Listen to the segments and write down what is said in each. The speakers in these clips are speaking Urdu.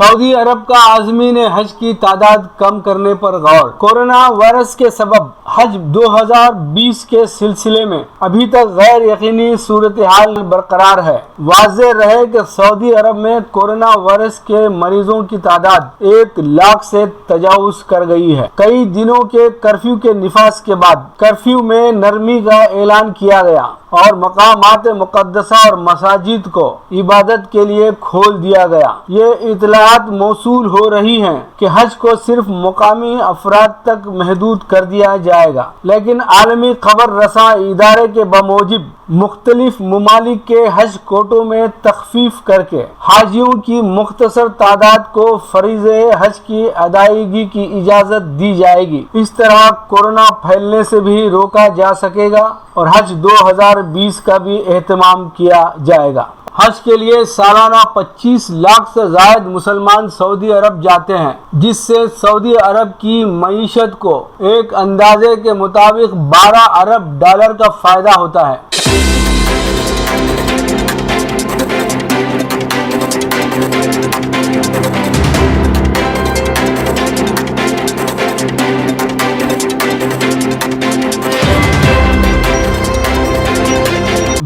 سعودی عرب کا عازمین حج کی تعداد کم کرنے پر غور۔ کورونا وائرس کے سبب حج 2020 کے سلسلے میں ابھی تک غیر یقینی صورتحال برقرار ہے۔ واضح رہے کہ سعودی عرب میں کورونا وائرس کے مریضوں کی تعداد 1 لاکھ سے تجاوز کر گئی ہے۔ کئی دنوں کے کرفیو کے نفاذ کے بعد کرفیو میں نرمی کا اعلان کیا گیا اور مقامات مقدسہ اور مساجد کو عبادت کے لیے کھول دیا گیا۔ یہ اطلاعات موصول ہو رہی ہیں کہ حج کو صرف مقامی افراد تک محدود کر دیا جائے گا، لیکن عالمی خبر رساں ادارے کے بموجب مختلف ممالک کے حج کوٹوں میں تخفیف کر کے حاجیوں کی مختصر تعداد کو فریضہ حج کی ادائیگی کی اجازت دی جائے گی۔ اس طرح کورونا پھیلنے سے بھی روکا جا سکے گا اور حج 2020 کا بھی اہتمام کیا جائے گا۔ حج کے لیے سالانہ 25 لاکھ سے زائد مسلمان سعودی عرب جاتے ہیں، جس سے سعودی عرب کی معیشت کو ایک اندازے کے مطابق 12 ارب ڈالر کا فائدہ ہوتا ہے۔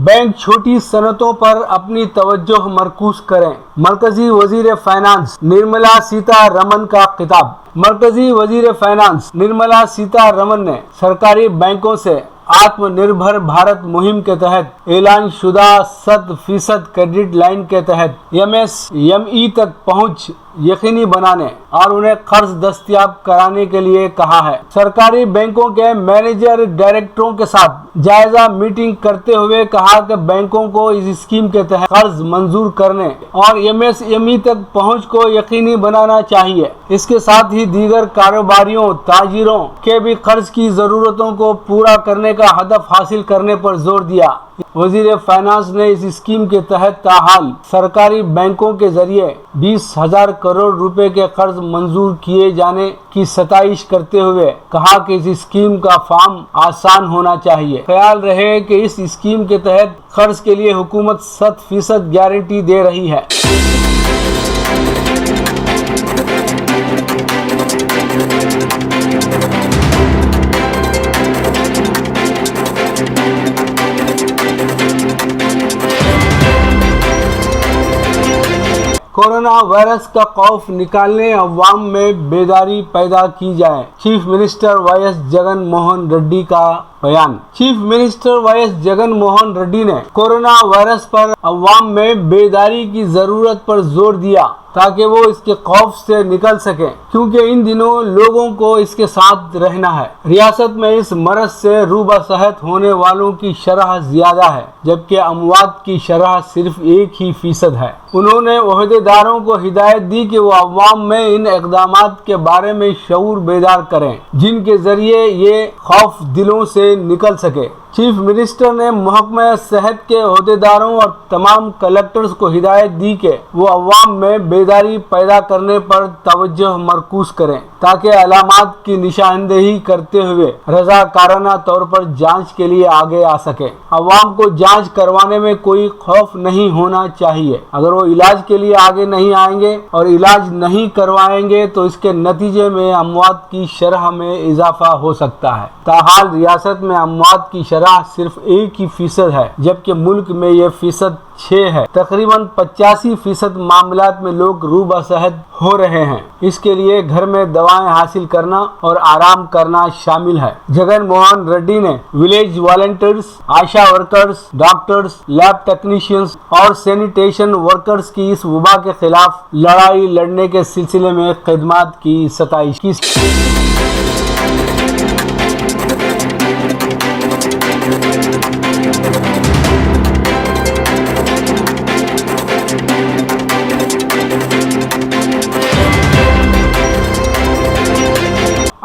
بینک چھوٹی صنعتوں پر اپنی توجہ مرکوز کریں۔ مرکزی وزیر فائنانس نرملا سیتا رمن کا خطاب۔ مرکزی وزیر فائنانس نرملا سیتا رمن نے سرکاری بینکوں سے آتم نربھر بھارت مہم کے تحت اعلان شدہ 100% کریڈٹ لائن کے تحت MSME تک پہنچ یقینی بنانے اور انہیں قرض دستیاب کرانے کے لیے کہا ہے۔ سرکاری بینکوں کے مینیجر ڈائریکٹروں کے ساتھ جائزہ میٹنگ کرتے ہوئے کہا کہ بینکوں کو اس اسکیم کے تحت قرض منظور کرنے اور MSME تک پہنچ کو یقینی بنانا چاہیے۔ اس کے ساتھ ہی دیگر کاروباریوں، تاجروں کے بھی قرض کی ضرورتوں کو پورا کرنے کا ہدف حاصل کرنے پر زور دیا۔ وزیر فائنانس نے اس اسکیم کے تحت تاحال سرکاری بینکوں کے ذریعے 20,000 کروڑ روپے کے قرض منظور کیے جانے کی ستائش کرتے ہوئے کہا کہ اس اسکیم کا فارم آسان ہونا چاہیے۔ خیال رہے کہ اس اسکیم کے تحت قرض کے لیے حکومت 100% گارنٹی دے رہی ہے۔ کورونا وائرس کا خوف نکالنے عوام میں بیداری پیدا کی جائے۔ Chief minister Y S Jagan Mohan Reddy کا بیان۔ Chief minister Y S Jagan Mohan Reddy نے کورونا وائرس پر عوام میں بیداری کی ضرورت پر زور دیا تاکہ وہ اس کے خوف سے نکل سکیں، کیونکہ ان دنوں لوگوں کو اس کے ساتھ رہنا ہے۔ ریاست میں اس مرض سے روبہ صحت ہونے والوں کی شرح زیادہ ہے، جبکہ اموات کی شرح صرف 1% ہے۔ انہوں نے عہدیداروں کو ہدایت دی کہ وہ عوام میں ان اقدامات کے بارے میں شعور بیدار کریں جن کے ذریعے یہ خوف دلوں سے نکل سکے۔ چیف منسٹر نے محکمہ صحت کے عہدیداروں اور تمام کلکٹرز کو ہدایت دی کہ وہ عوام میں بیداری پیدا کرنے پر توجہ مرکوز کریں تاکہ علامات کی نشاندہی کرتے ہوئے رضاکارانہ طور پر جانچ کے لیے آگے آ سکیں۔ عوام کو جانچ کروانے میں کوئی خوف نہیں ہونا چاہیے۔ اگر وہ علاج کے لیے آگے نہیں آئیں گے اور علاج نہیں کروائیں گے تو اس کے نتیجے میں اموات کی شرح میں اضافہ ہو سکتا ہے۔ تاحال ریاست میں اموات کی شرح صرف 1% ہے، جبکہ ملک میں یہ فیصد 6 ہے۔ تقریباً 85% معاملات میں لوگ روبہ صحت ہو رہے ہیں۔ اس کے لیے گھر میں دوائیں حاصل کرنا اور آرام کرنا شامل ہے۔ جگن موہن ریڈی نے ولیج والنٹیئرز، آشا ورکرز، ڈاکٹرز، لیب ٹیکنیشینز اور سینیٹیشن ورکرز کی اس وبا کے خلاف لڑائی لڑنے کے سلسلے میں خدمات کی ستائش کی۔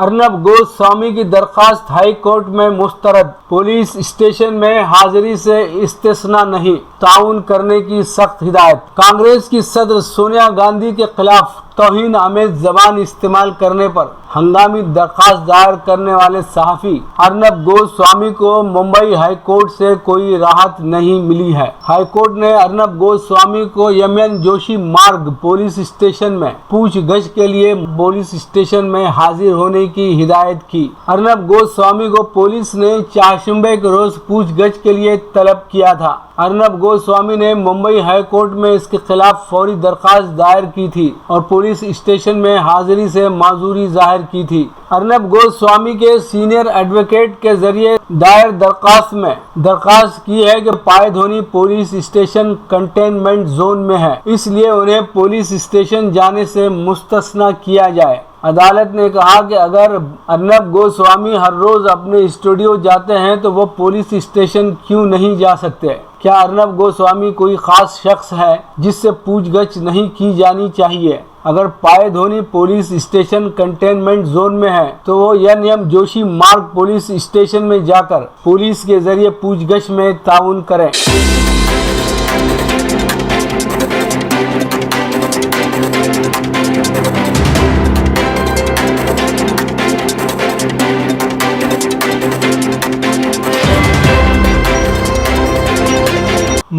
ارنب گوسوامی کی درخواست ہائی کورٹ میں مسترد۔ پولیس اسٹیشن میں حاضری سے استثناء نہیں، تعاون کرنے کی سخت ہدایت۔ کانگریس کی صدر سونیا گاندھی کے خلاف توہین آمیز زبان استعمال کرنے پر ہنگامی درخواست دائر کرنے والے صحافی ارنب گوسوامی کو ممبئی ہائی کورٹ سے کوئی راحت نہیں ملی ہے۔ ہائی کورٹ نے ارنب گوسوامی کو MN جوشی مارگ پولیس اسٹیشن میں پوچھ گچھ کے لیے پولیس اسٹیشن میں حاضر ہونے کی ہدایت کی۔ ارنب گوسوامی کو پولیس نے چہارشنبے کے روز پوچھ گچھ کے لیے طلب کیا تھا۔ ارنب گوسوامی نے ممبئی ہائی کورٹ میں اس کے خلاف فوری درخواست دائر کی تھی اور پولیس اسٹیشن میں حاضری سے معذوری ظاہر کی تھی۔ ارنب گوسوامی کے سینئر ایڈوکیٹ کے ذریعے دائر درخواست میں درخواست کی ہے کہ پائے Dhoni police station containment zone میں ہے، اس لیے انہیں پولیس اسٹیشن جانے سے مستثنی کیا جائے۔ عدالت نے کہا کہ اگر ارنب گوسوامی ہر روز اپنے اسٹوڈیو جاتے ہیں تو وہ پولیس اسٹیشن کیوں نہیں جا سکتے؟ کیا ارنب گوسوامی کوئی خاص شخص ہے جس سے پوچھ گچھ نہیں کی جانی چاہیے؟ اگر پائے Dhoni police station containment zone میں ہے تو وہ MN جوشی مارگ پولیس اسٹیشن میں جا کر پولیس کے ذریعے پوچھ گچھ میں تعاون کریں۔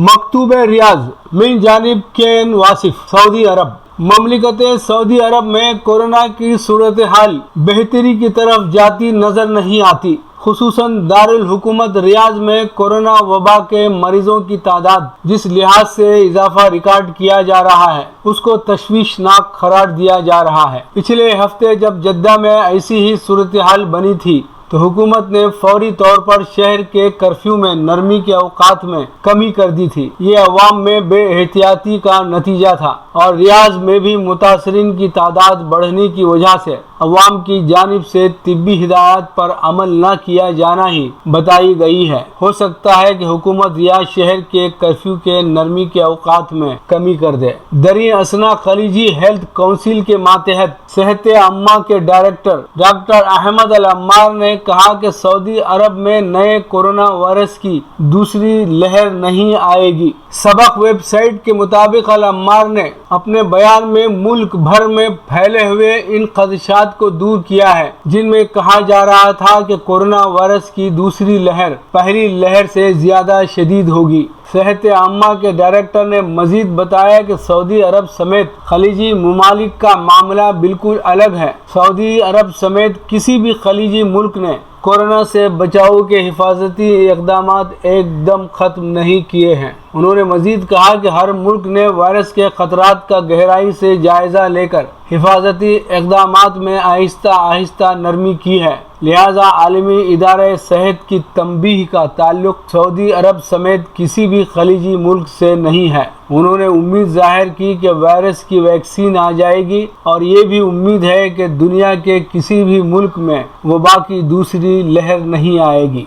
مکتوب ریاض من جانب KN واصف۔ سعودی عرب مملکت سعودی عرب میں کورونا کی صورتحال بہتری کی طرف جاتی نظر نہیں آتی، خصوصاً دارالحکومت ریاض میں کورونا وبا کے مریضوں کی تعداد جس لحاظ سے اضافہ ریکارڈ کیا جا رہا ہے اس کو تشویشناک قرار دیا جا رہا ہے۔ پچھلے ہفتے جب جدہ میں ایسی ہی صورتحال بنی تھی تو حکومت نے فوری طور پر شہر کے کرفیو میں نرمی کے اوقات میں کمی کر دی تھی۔ یہ عوام میں بے احتیاطی کا نتیجہ تھا اور ریاض میں بھی متاثرین کی تعداد بڑھنے کی وجہ سے عوام کی جانب سے طبی ہدایات پر عمل نہ کیا جانا ہی بتائی گئی ہے۔ ہو سکتا ہے کہ حکومت ریاض شہر کے کرفیو کے نرمی کے اوقات میں کمی کر دے۔ دریں اثنا خلیجی ہیلتھ کونسل کے ماتحت صحت عامہ کے ڈائریکٹر ڈاکٹر احمد العمار نے کہا کہ سعودی عرب میں نئے کورونا وائرس کی دوسری لہر نہیں آئے گی۔ سبق ویب سائٹ کے مطابق العمار نے اپنے بیان میں ملک بھر میں پھیلے ہوئے ان خدشات کو دور کیا ہے جن میں کہا جا رہا تھا کہ کورونا وائرس کی دوسری لہر پہلی لہر سے زیادہ شدید ہوگی۔ صحت عامہ کے ڈائریکٹر نے مزید بتایا کہ سعودی عرب سمیت خلیجی ممالک کا معاملہ بالکل الگ ہے۔ سعودی عرب سمیت کسی بھی خلیجی ملک نے کورونا سے بچاؤ کے حفاظتی اقدامات ایک دم ختم نہیں کیے ہیں۔ انہوں نے مزید کہا کہ ہر ملک نے وائرس کے خطرات کا گہرائی سے جائزہ لے کر حفاظتی اقدامات میں آہستہ آہستہ نرمی کی ہے، لہذا عالمی ادارہ صحت کی تنبیہ کا تعلق سعودی عرب سمیت کسی بھی خلیجی ملک سے نہیں ہے۔ انہوں نے امید ظاہر کی کہ وائرس کی ویکسین آ جائے گی اور یہ بھی امید ہے کہ دنیا کے کسی بھی ملک میں وبا کی دوسری لہر نہیں آئے گی۔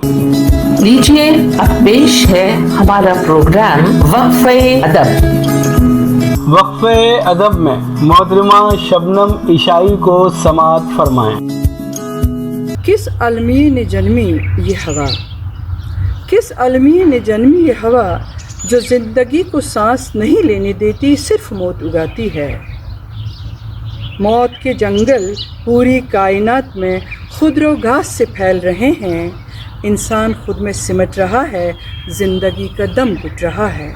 لیجیے اب پیش ہے ہمارا پروگرام وقفہ ادب۔ وقفہ ادب میں محترمہ شبنم عشائی کو سماعت فرمائیں۔ کس عالمی نے جنمی یہ ہوا، کس عالمی نے جنمی یہ ہوا جو زندگی کو سانس نہیں لینے دیتی، صرف موت اگاتی ہے۔ موت کے جنگل پوری کائنات میں خودرو گھاس سے پھیل رہے ہیں، انسان خود میں سمٹ رہا ہے، زندگی کا دم گھٹ رہا ہے۔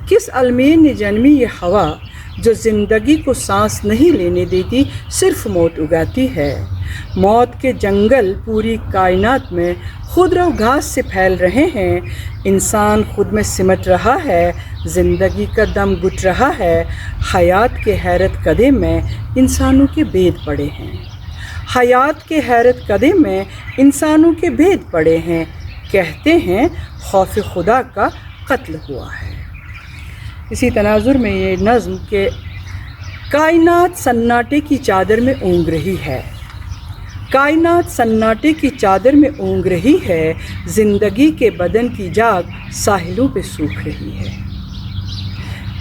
کس عالمی نے جنمی یہ ہوا جو زندگی کو سانس نہیں لینے دیتی، صرف موت اگاتی ہے۔ موت کے جنگل پوری کائنات میں خودرو گھاس سے پھیل رہے ہیں، انسان خود میں سمٹ رہا ہے، زندگی کا دم گھٹ رہا ہے۔ حیات کے حیرت کدے میں انسانوں کے بید پڑے ہیں، حیات کے حیرت کدے میں انسانوں کے بید پڑے ہیں، کہتے ہیں خوف خدا کا قتل ہوا ہے۔ اسی تناظر میں یہ نظم کہ کائنات سناٹے کی چادر میں اونگ رہی ہے، کائنات سناٹے کی چادر میں اونگ رہی ہے، زندگی کے بدن کی جاگ ساحلوں پہ سوکھ رہی ہے۔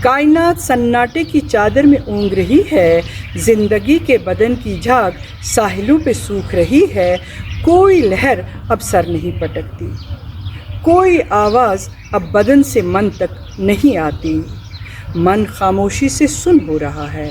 کائنات سناٹے کی چادر میں اونگ رہی ہے، زندگی کے بدن کی جھاگ ساحلوں پہ سوکھ رہی ہے۔ کوئی لہر اب سر نہیں پٹکتی، کوئی آواز اب بدن سے من تک نہیں آتی، من خاموشی سے سن ہو رہا ہے،